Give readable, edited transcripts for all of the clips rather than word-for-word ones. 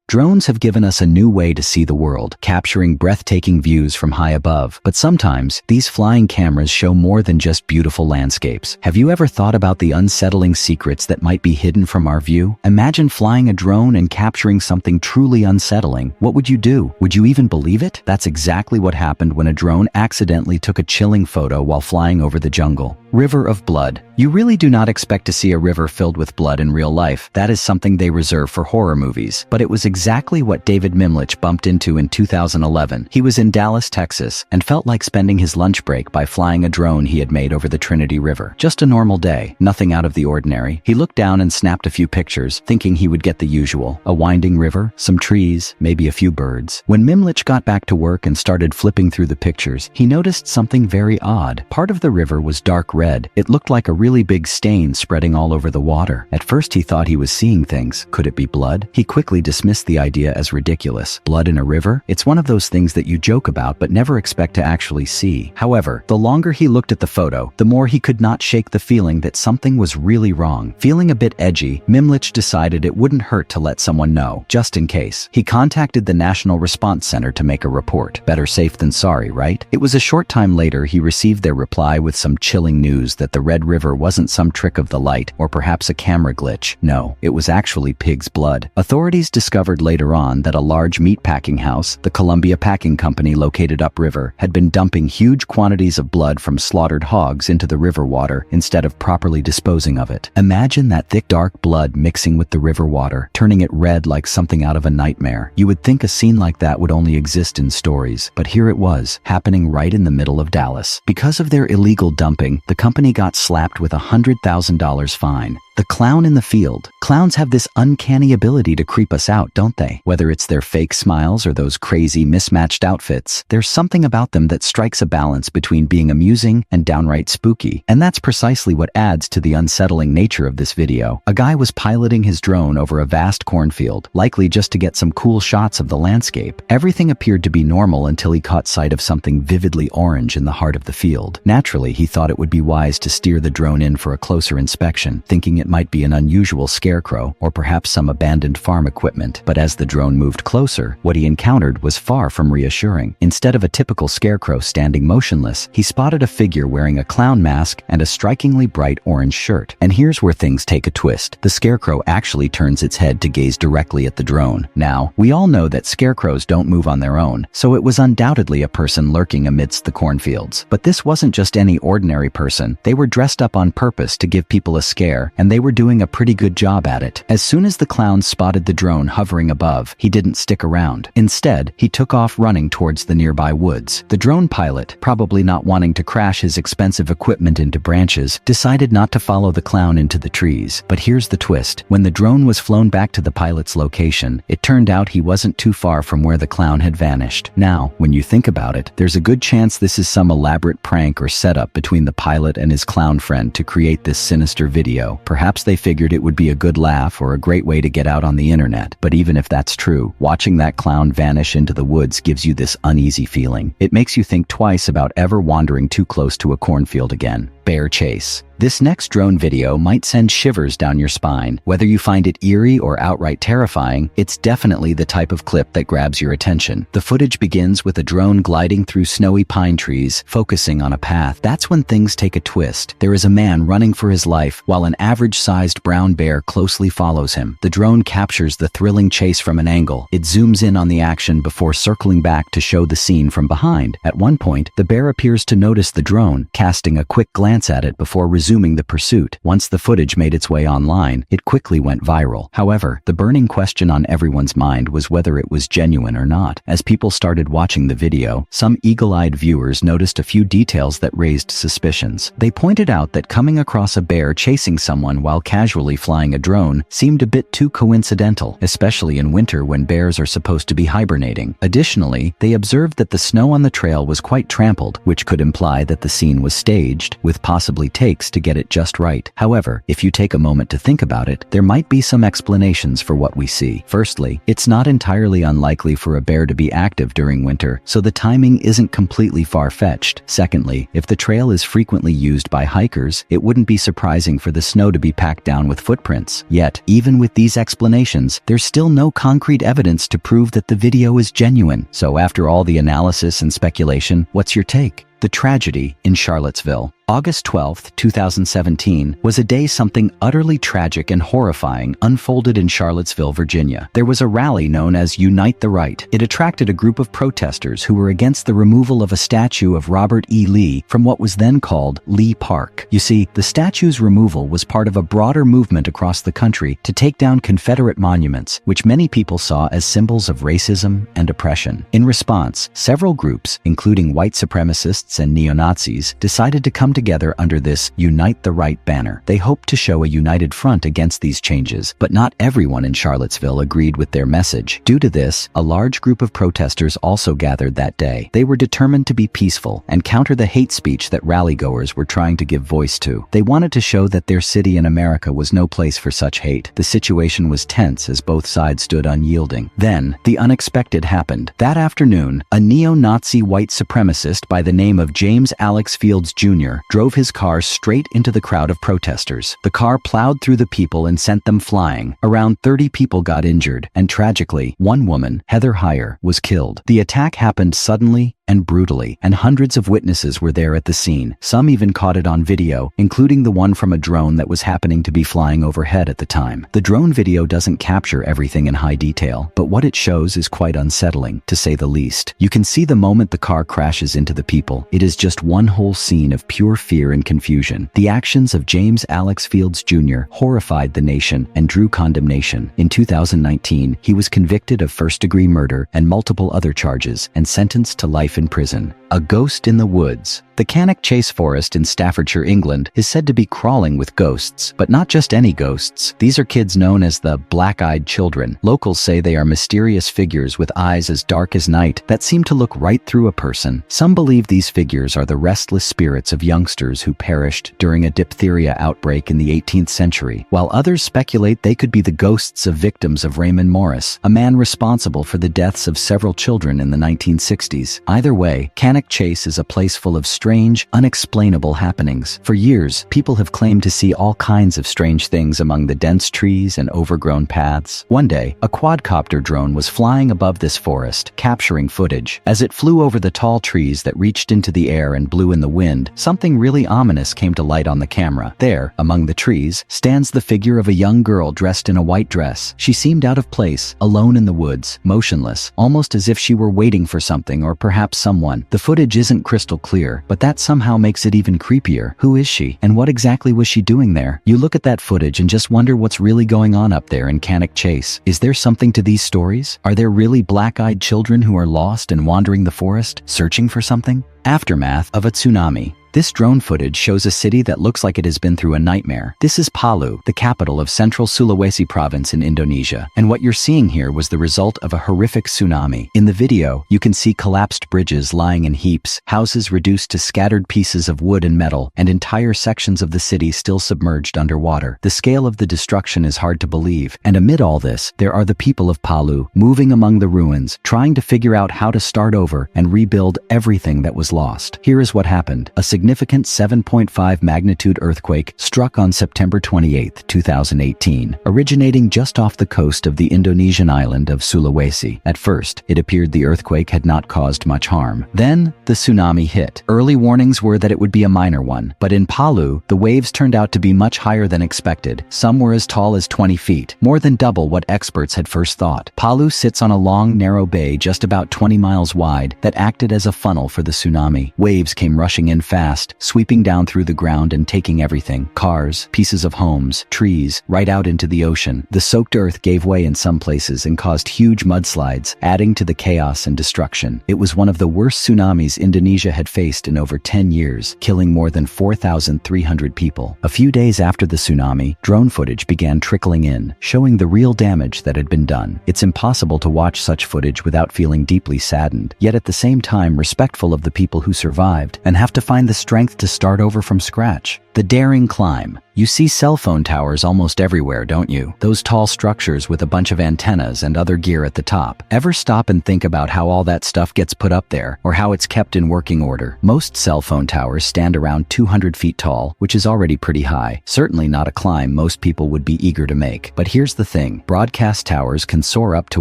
Drones have given us a new way to see the world, capturing breathtaking views from high above. But sometimes, these flying cameras show more than just beautiful landscapes. Have you ever thought about the unsettling secrets that might be hidden from our view? Imagine flying a drone and capturing something truly unsettling. What would you do? Would you even believe it? That's exactly what happened when a drone accidentally took a chilling photo while flying over the jungle. River of blood. You really do not expect to see a river filled with blood in real life. That is something they reserve for horror movies. But it was exactly what David Mimlich bumped into in 2011. He was in Dallas, Texas, and felt like spending his lunch break by flying a drone he had made over the Trinity River. Just a normal day, nothing out of the ordinary. He looked down and snapped a few pictures, thinking he would get the usual. A winding river, some trees, maybe a few birds. When Mimlich got back to work and started flipping through the pictures, he noticed something very odd. Part of the river was dark red. It looked like a really big stain spreading all over the water. At first he thought he was seeing things. Could it be blood? He quickly dismissed the idea as ridiculous. Blood in a river? It's one of those things that you joke about but never expect to actually see. However, the longer he looked at the photo, the more he could not shake the feeling that something was really wrong. Feeling a bit edgy, Mimlich decided it wouldn't hurt to let someone know, just in case. He contacted the National Response Center to make a report. Better safe than sorry, right? It was a short time later he received their reply with some chilling news that the Red River wasn't some trick of the light or perhaps a camera glitch. No, it was actually pig's blood. Authorities discovered later on that a large meatpacking house, the Columbia Packing Company located upriver, had been dumping huge quantities of blood from slaughtered hogs into the river water instead of properly disposing of it. Imagine that thick dark blood mixing with the river water, turning it red like something out of a nightmare. You would think a scene like that would only exist in stories, but here it was, happening right in the middle of Dallas. Because of their illegal dumping, the company got slapped with a $100,000 fine. The clown in the field. Clowns have this uncanny ability to creep us out, don't they? Whether it's their fake smiles or those crazy mismatched outfits, there's something about them that strikes a balance between being amusing and downright spooky. And that's precisely what adds to the unsettling nature of this video. A guy was piloting his drone over a vast cornfield, likely just to get some cool shots of the landscape. Everything appeared to be normal until he caught sight of something vividly orange in the heart of the field. Naturally, he thought it would be wise to steer the drone in for a closer inspection, thinking it might be an unusual scarecrow or perhaps some abandoned farm equipment. But as the drone moved closer, what he encountered was far from reassuring. Instead of a typical scarecrow standing motionless, he spotted a figure wearing a clown mask and a strikingly bright orange shirt. And here's where things take a twist. The scarecrow actually turns its head to gaze directly at the drone. Now, we all know that scarecrows don't move on their own, so it was undoubtedly a person lurking amidst the cornfields. But this wasn't just any ordinary person. They were dressed up on purpose to give people a scare, and they were doing a pretty good job at it. As soon as the clown spotted the drone hovering above, he didn't stick around. Instead, he took off running towards the nearby woods. The drone pilot, probably not wanting to crash his expensive equipment into branches, decided not to follow the clown into the trees. But here's the twist. When the drone was flown back to the pilot's location, it turned out he wasn't too far from where the clown had vanished. Now, when you think about it, there's a good chance this is some elaborate prank or setup between the pilot and his clown friend to create this sinister video. Perhaps they figured it would be a good laugh or a great way to get out on the internet. But even if that's true, watching that clown vanish into the woods gives you this uneasy feeling. It makes you think twice about ever wandering too close to a cornfield again. Bear chase. This next drone video might send shivers down your spine. Whether you find it eerie or outright terrifying, it's definitely the type of clip that grabs your attention. The footage begins with a drone gliding through snowy pine trees, focusing on a path. That's when things take a twist. There is a man running for his life, while an average-sized brown bear closely follows him. The drone captures the thrilling chase from an angle. It zooms in on the action before circling back to show the scene from behind. At one point, the bear appears to notice the drone, casting a quick glance at it before resuming the pursuit. Once the footage made its way online, it quickly went viral. However, the burning question on everyone's mind was whether it was genuine or not. As people started watching the video, some eagle-eyed viewers noticed a few details that raised suspicions. They pointed out that coming across a bear chasing someone while casually flying a drone seemed a bit too coincidental, especially in winter when bears are supposed to be hibernating. Additionally, they observed that the snow on the trail was quite trampled, which could imply that the scene was staged, with possibly takes to get it just right. However, if you take a moment to think about it, there might be some explanations for what we see. Firstly, it's not entirely unlikely for a bear to be active during winter, so the timing isn't completely far-fetched. Secondly, if the trail is frequently used by hikers, it wouldn't be surprising for the snow to be packed down with footprints. Yet, even with these explanations, there's still no concrete evidence to prove that the video is genuine. So after all the analysis and speculation, what's your take? The tragedy in Charlottesville. August 12, 2017, was a day something utterly tragic and horrifying unfolded in Charlottesville, Virginia. There was a rally known as Unite the Right. It attracted a group of protesters who were against the removal of a statue of Robert E. Lee from what was then called Lee Park. You see, the statue's removal was part of a broader movement across the country to take down Confederate monuments, which many people saw as symbols of racism and oppression. In response, several groups, including white supremacists and neo-Nazis, decided to come together under this Unite the Right banner. They hoped to show a united front against these changes, but not everyone in Charlottesville agreed with their message. Due to this, a large group of protesters also gathered that day. They were determined to be peaceful and counter the hate speech that rallygoers were trying to give voice to. They wanted to show that their city in America was no place for such hate. The situation was tense as both sides stood unyielding. Then, the unexpected happened. That afternoon, a neo-Nazi white supremacist by the name of James Alex Fields Jr. drove his car straight into the crowd of protesters. The car plowed through the people and sent them flying. Around 30 people got injured, and tragically, one woman, Heather Heyer, was killed. The attack happened suddenly and brutally, and hundreds of witnesses were there at the scene. Some even caught it on video, including the one from a drone that was happening to be flying overhead at the time. The drone video doesn't capture everything in high detail, but what it shows is quite unsettling, to say the least. You can see the moment the car crashes into the people. It is just one whole scene of pure fear and confusion. The actions of James Alex Fields Jr. horrified the nation and drew condemnation. In 2019, he was convicted of first-degree murder and multiple other charges and sentenced to life in prison. A ghost in the woods. The Cannock Chase Forest in Staffordshire, England, is said to be crawling with ghosts, but not just any ghosts. These are kids known as the black-eyed children. Locals say they are mysterious figures with eyes as dark as night that seem to look right through a person. Some believe these figures are the restless spirits of youngsters who perished during a diphtheria outbreak in the 18th century, while others speculate they could be the ghosts of victims of Raymond Morris, a man responsible for the deaths of several children in the 1960s. Either way, Cannock Chase is a place full of strange, unexplainable happenings. For years, people have claimed to see all kinds of strange things among the dense trees and overgrown paths. One day, a quadcopter drone was flying above this forest, capturing footage. As it flew over the tall trees that reached into the air and blew in the wind, something really ominous came to light on the camera. There, among the trees, stands the figure of a young girl dressed in a white dress. She seemed out of place, alone in the woods, motionless, almost as if she were waiting for something or perhaps someone. The footage isn't crystal clear, but that somehow makes it even creepier. Who is she, and what exactly was she doing there? You look at that footage and just wonder what's really going on up there in Cannock Chase. Is there something to these stories? Are there really black-eyed children who are lost and wandering the forest, searching for something? Aftermath of a tsunami. This drone footage shows a city that looks like it has been through a nightmare. This is Palu, the capital of Central Sulawesi province in Indonesia, and what you're seeing here was the result of a horrific tsunami. In the video, you can see collapsed bridges lying in heaps, houses reduced to scattered pieces of wood and metal, and entire sections of the city still submerged underwater. The scale of the destruction is hard to believe, and amid all this, there are the people of Palu, moving among the ruins, trying to figure out how to start over and rebuild everything that was lost. Here is what happened. A significant 7.5 magnitude earthquake struck on September 28, 2018, originating just off the coast of the Indonesian island of Sulawesi. At first, it appeared the earthquake had not caused much harm. Then, the tsunami hit. Early warnings were that it would be a minor one, but in Palu, the waves turned out to be much higher than expected. Some were as tall as 20 feet, more than double what experts had first thought. Palu sits on a long, narrow bay just about 20 miles wide that acted as a funnel for the tsunami. Waves came rushing in fast, sweeping down through the ground and taking everything: cars, pieces of homes, trees, right out into the ocean. The soaked earth gave way in some places and caused huge mudslides, adding to the chaos and destruction. It was one of the worst tsunamis Indonesia had faced in over 10 years, killing more than 4,300 people. A few days after the tsunami, drone footage began trickling in, showing the real damage that had been done. It's impossible to watch such footage without feeling deeply saddened, yet at the same time respectful of the people who survived and have to find the strength to start over from scratch. The daring climb. You see cell phone towers almost everywhere, don't you? Those tall structures with a bunch of antennas and other gear at the top. Ever stop and think about how all that stuff gets put up there, or how it's kept in working order? Most cell phone towers stand around 200 feet tall, which is already pretty high. Certainly not a climb most people would be eager to make. But here's the thing, broadcast towers can soar up to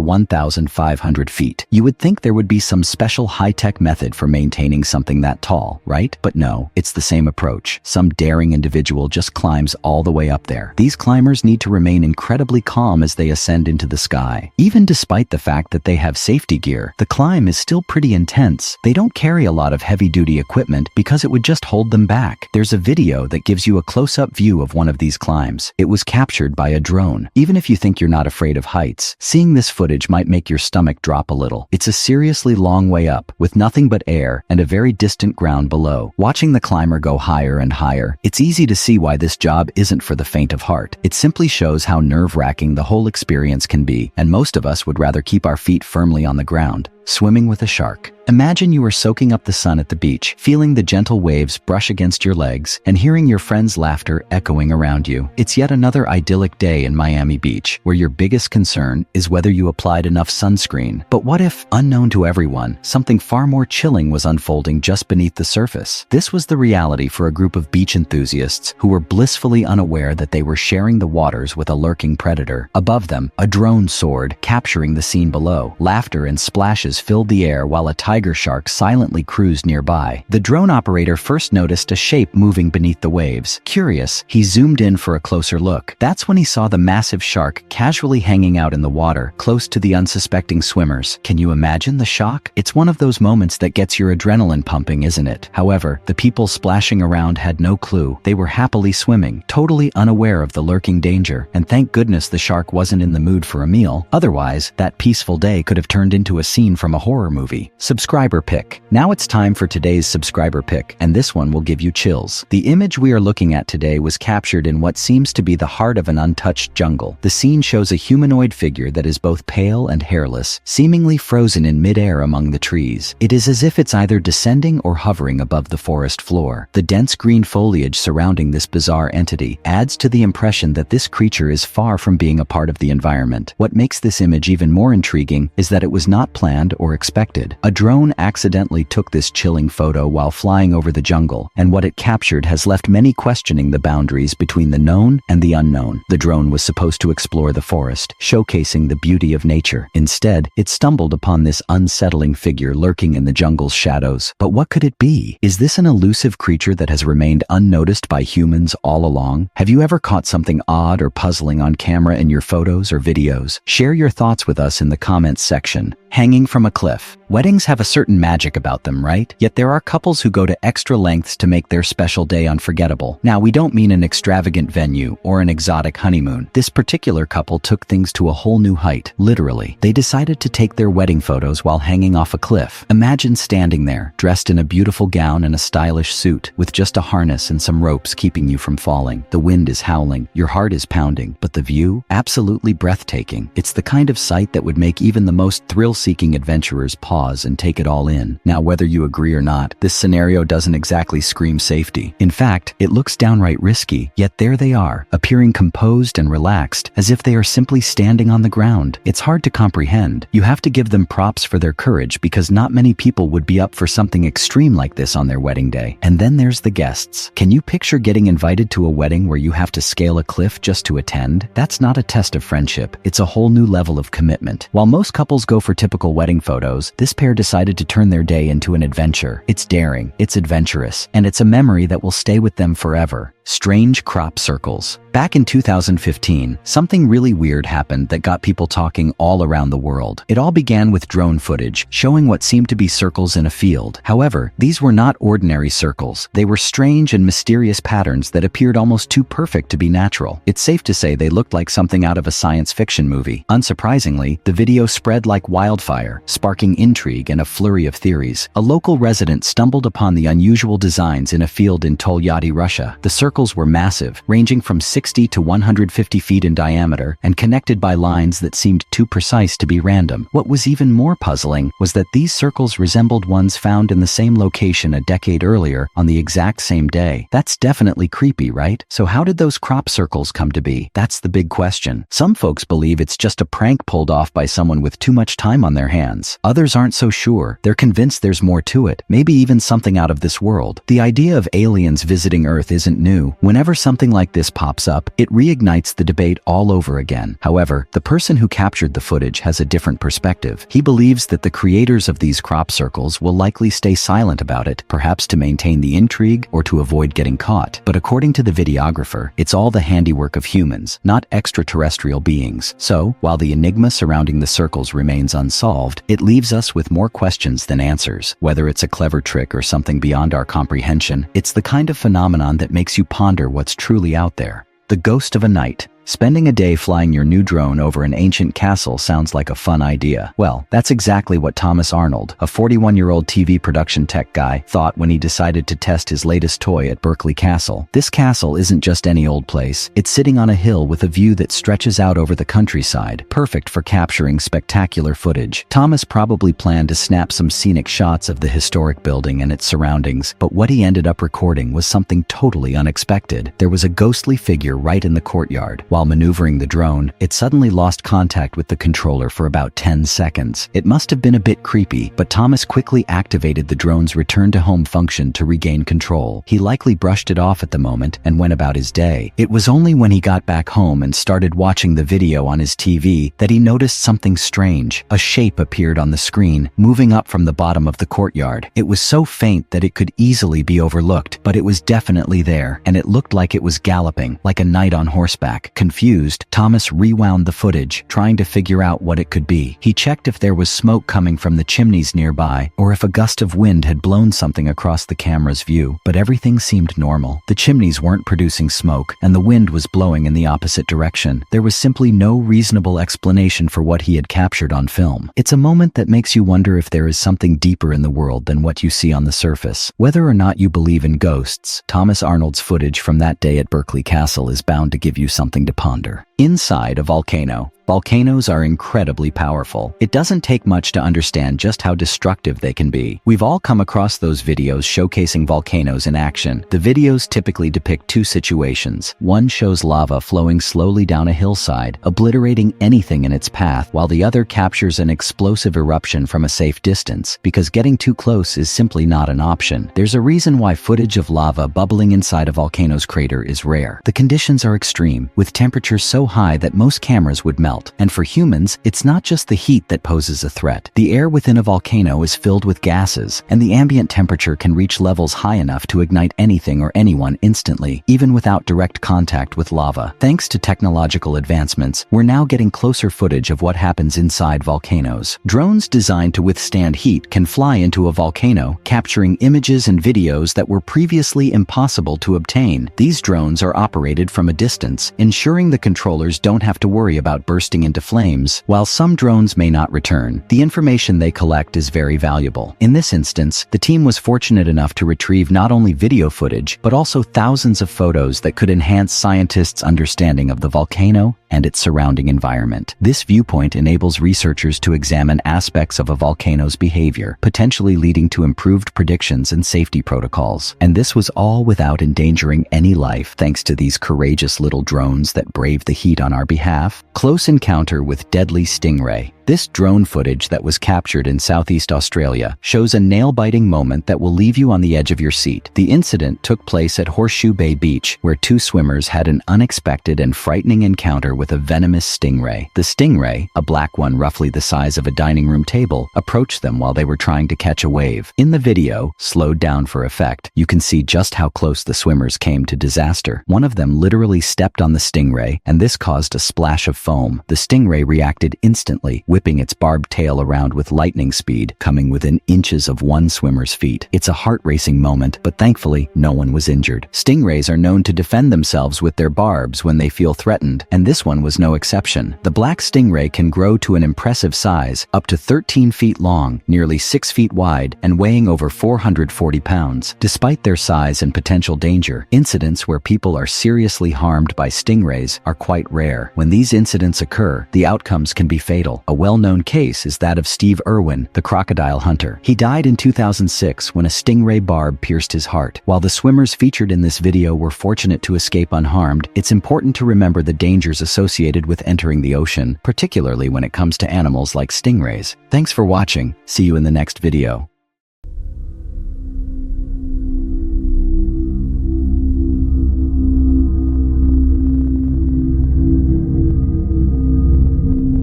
1,500 feet. You would think there would be some special high-tech method for maintaining something that tall, right? But no, it's the same approach. Some daring individual just climbs all the way up there. These climbers need to remain incredibly calm as they ascend into the sky. Even despite the fact that they have safety gear, the climb is still pretty intense. They don't carry a lot of heavy-duty equipment because it would just hold them back. There's a video that gives you a close-up view of one of these climbs. It was captured by a drone. Even if you think you're not afraid of heights, seeing this footage might make your stomach drop a little. It's a seriously long way up, with nothing but air and a very distant ground below. Watching the climber go higher and higher, it's easy to see why this job isn't for the faint of heart. It simply shows how nerve-wracking the whole experience can be, and most of us would rather keep our feet firmly on the ground. Swimming with a shark. Imagine you are soaking up the sun at the beach, feeling the gentle waves brush against your legs, and hearing your friends' laughter echoing around you. It's yet another idyllic day in Miami Beach, where your biggest concern is whether you applied enough sunscreen. But what if, unknown to everyone, something far more chilling was unfolding just beneath the surface? This was the reality for a group of beach enthusiasts who were blissfully unaware that they were sharing the waters with a lurking predator. Above them, a drone soared, capturing the scene below. Laughter and splashes filled the air while a tiger shark silently cruised nearby. The drone operator first noticed a shape moving beneath the waves. Curious, he zoomed in for a closer look. That's when he saw the massive shark casually hanging out in the water, close to the unsuspecting swimmers. Can you imagine the shock? It's one of those moments that gets your adrenaline pumping, isn't it? However, the people splashing around had no clue. They were happily swimming, totally unaware of the lurking danger. And thank goodness the shark wasn't in the mood for a meal. Otherwise, that peaceful day could have turned into a scene from a horror movie. Subscriber pick. Now it's time for today's subscriber pick, and this one will give you chills. The image we are looking at today was captured in what seems to be the heart of an untouched jungle. The scene shows a humanoid figure that is both pale and hairless, seemingly frozen in midair among the trees. It is as if it's either descending or hovering above the forest floor. The dense green foliage surrounding this bizarre entity adds to the impression that this creature is far from being a part of the environment. What makes this image even more intriguing is that it was not planned or expected. A drone accidentally took this chilling photo while flying over the jungle, and what it captured has left many questioning the boundaries between the known and the unknown. The drone was supposed to explore the forest, showcasing the beauty of nature. Instead, it stumbled upon this unsettling figure lurking in the jungle's shadows. But what could it be? Is this an elusive creature that has remained unnoticed by humans all along? Have you ever caught something odd or puzzling on camera in your photos or videos? Share your thoughts with us in the comments section. Hanging from a cliff. Weddings have a certain magic about them, right? Yet there are couples who go to extra lengths to make their special day unforgettable. Now, we don't mean an extravagant venue or an exotic honeymoon. This particular couple took things to a whole new height, literally. They decided to take their wedding photos while hanging off a cliff. Imagine standing there, dressed in a beautiful gown and a stylish suit, with just a harness and some ropes keeping you from falling. The wind is howling, your heart is pounding, but the view? Absolutely breathtaking. It's the kind of sight that would make even the most thrill-seeking adventurers pause and take it all in. Now, whether you agree or not, this scenario doesn't exactly scream safety. In fact, it looks downright risky, yet there they are, appearing composed and relaxed, as if they are simply standing on the ground. It's hard to comprehend. You have to give them props for their courage, because not many people would be up for something extreme like this on their wedding day. And then there's the guests. Can you picture getting invited to a wedding where you have to scale a cliff just to attend? That's not a test of friendship. It's a whole new level of commitment. While most couples go for typical wedding photos, this pair decided to turn their day into an adventure. It's daring, it's adventurous, and it's a memory that will stay with them forever. Strange crop circles. Back in 2015, something really weird happened that got people talking all around the world. It all began with drone footage showing what seemed to be circles in a field. However, these were not ordinary circles. They were strange and mysterious patterns that appeared almost too perfect to be natural. It's safe to say they looked like something out of a science fiction movie. Unsurprisingly, the video spread like wildfire, sparking intrigue and a flurry of theories. A local resident stumbled upon the unusual designs in a field in Tolyatti, Russia. The circles circles were massive, ranging from 60 to 150 feet in diameter and connected by lines that seemed too precise to be random. What was even more puzzling was that these circles resembled ones found in the same location a decade earlier on the exact same day. That's definitely creepy, right? So how did those crop circles come to be? That's the big question. Some folks believe it's just a prank pulled off by someone with too much time on their hands. Others aren't so sure. They're convinced there's more to it, maybe even something out of this world. The idea of aliens visiting Earth isn't new. Whenever something like this pops up, it reignites the debate all over again. However, the person who captured the footage has a different perspective. He believes that the creators of these crop circles will likely stay silent about it, perhaps to maintain the intrigue or to avoid getting caught. But according to the videographer, it's all the handiwork of humans, not extraterrestrial beings. So, while the enigma surrounding the circles remains unsolved, it leaves us with more questions than answers. Whether it's a clever trick or something beyond our comprehension, it's the kind of phenomenon that makes you ponder what's truly out there. The ghost of a night. Spending a day flying your new drone over an ancient castle sounds like a fun idea. Well, that's exactly what Thomas Arnold, a 41-year-old TV production tech guy, thought when he decided to test his latest toy at Berkeley Castle. This castle isn't just any old place. It's sitting on a hill with a view that stretches out over the countryside, perfect for capturing spectacular footage. Thomas probably planned to snap some scenic shots of the historic building and its surroundings, but what he ended up recording was something totally unexpected. There was a ghostly figure right in the courtyard. While maneuvering the drone, it suddenly lost contact with the controller for about 10 seconds. It must have been a bit creepy, but Thomas quickly activated the drone's return-to-home function to regain control. He likely brushed it off at the moment and went about his day. It was only when he got back home and started watching the video on his TV that he noticed something strange. A shape appeared on the screen, moving up from the bottom of the courtyard. It was so faint that it could easily be overlooked, but it was definitely there, and it looked like it was galloping, like a knight on horseback. Confused, Thomas rewound the footage, trying to figure out what it could be. He checked if there was smoke coming from the chimneys nearby, or if a gust of wind had blown something across the camera's view, but everything seemed normal. The chimneys weren't producing smoke, and the wind was blowing in the opposite direction. There was simply no reasonable explanation for what he had captured on film. It's a moment that makes you wonder if there is something deeper in the world than what you see on the surface. Whether or not you believe in ghosts, Thomas Arnold's footage from that day at Berkeley Castle is bound to give you something to ponder. Inside a volcano. Volcanoes are incredibly powerful. It doesn't take much to understand just how destructive they can be. We've all come across those videos showcasing volcanoes in action. The videos typically depict two situations. One shows lava flowing slowly down a hillside, obliterating anything in its path, while the other captures an explosive eruption from a safe distance, because getting too close is simply not an option. There's a reason why footage of lava bubbling inside a volcano's crater is rare. The conditions are extreme, with temperatures so high that most cameras would melt. And for humans, it's not just the heat that poses a threat. The air within a volcano is filled with gases, and the ambient temperature can reach levels high enough to ignite anything or anyone instantly, even without direct contact with lava. Thanks to technological advancements, we're now getting closer footage of what happens inside volcanoes. Drones designed to withstand heat can fly into a volcano, capturing images and videos that were previously impossible to obtain. These drones are operated from a distance, ensuring the controllers don't have to worry about bursting into flames. While some drones may not return, the information they collect is very valuable. In this instance, the team was fortunate enough to retrieve not only video footage, but also thousands of photos that could enhance scientists' understanding of the volcano and its surrounding environment. This viewpoint enables researchers to examine aspects of a volcano's behavior, potentially leading to improved predictions and safety protocols. And this was all without endangering any life, thanks to these courageous little drones that brave the heat on our behalf. Close encounter with deadly stingray. This drone footage that was captured in Southeast Australia shows a nail-biting moment that will leave you on the edge of your seat. The incident took place at Horseshoe Bay Beach, where two swimmers had an unexpected and frightening encounter with a venomous stingray. The stingray, a black one roughly the size of a dining room table, approached them while they were trying to catch a wave. In the video, slowed down for effect, you can see just how close the swimmers came to disaster. One of them literally stepped on the stingray, and this caused a splash of foam. The stingray reacted instantly, whipping its barbed tail around with lightning speed, coming within inches of one swimmer's feet. It's a heart-racing moment, but thankfully, no one was injured. Stingrays are known to defend themselves with their barbs when they feel threatened, and this one was no exception. The black stingray can grow to an impressive size, up to 13 feet long, nearly 6 feet wide, and weighing over 440 pounds. Despite their size and potential danger, incidents where people are seriously harmed by stingrays are quite rare. When these incidents occur, the outcomes can be fatal. A well-known case is that of Steve Irwin, the crocodile hunter. He died in 2006 when a stingray barb pierced his heart. While the swimmers featured in this video were fortunate to escape unharmed, it's important to remember the dangers associated with entering the ocean, particularly when it comes to animals like stingrays. Thanks for watching. See you in the next video.